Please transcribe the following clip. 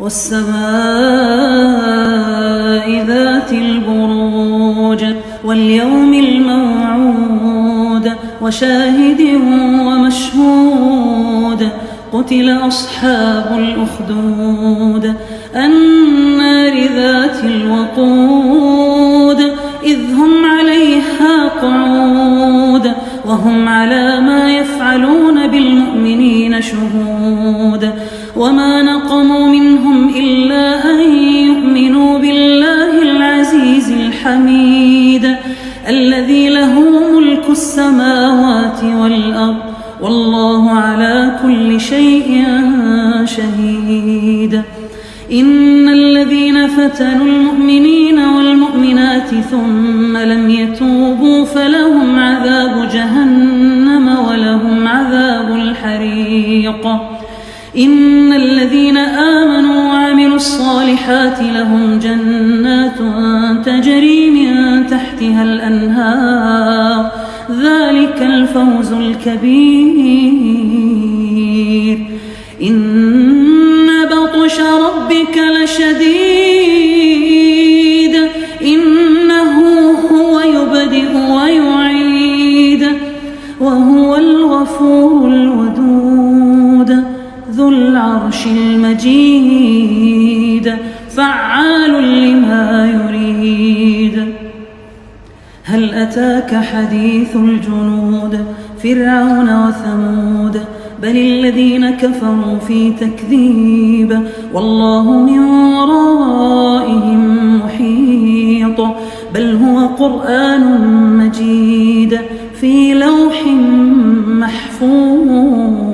والسماء ذات البروج واليوم الموعود وشاهد ومشهود قتل أصحاب الأخدود النار ذات الوقود إذ هم عليها قعود وهم على ما يفعلون بالمؤمنين شهود وما نقموا منهم إلا أن يؤمنوا بالله العزيز الحميد الذي له ملك السماوات والأرض والله على كل شيء شهيد إن الذين فتنوا المؤمنين والمؤمنات ثم لم يتوبوا فلهم عذاب جهنم ولهم عذاب الحريق إن الذين آمنوا وعملوا الصالحات لهم جنات تجري من تحتها الأنهار ذلك الفوز الكبير إن بطش ربك لشديد إنه هو يبدئ ويعيد وهو الغفور الودود ذو العرش المجيد فعال لما يريد هل أتاك حديث الجنود فرعون وثمود بل الذين كفروا في تكذيب والله من ورائهم محيط بل هو قرآن مجيد في لوح محفوظ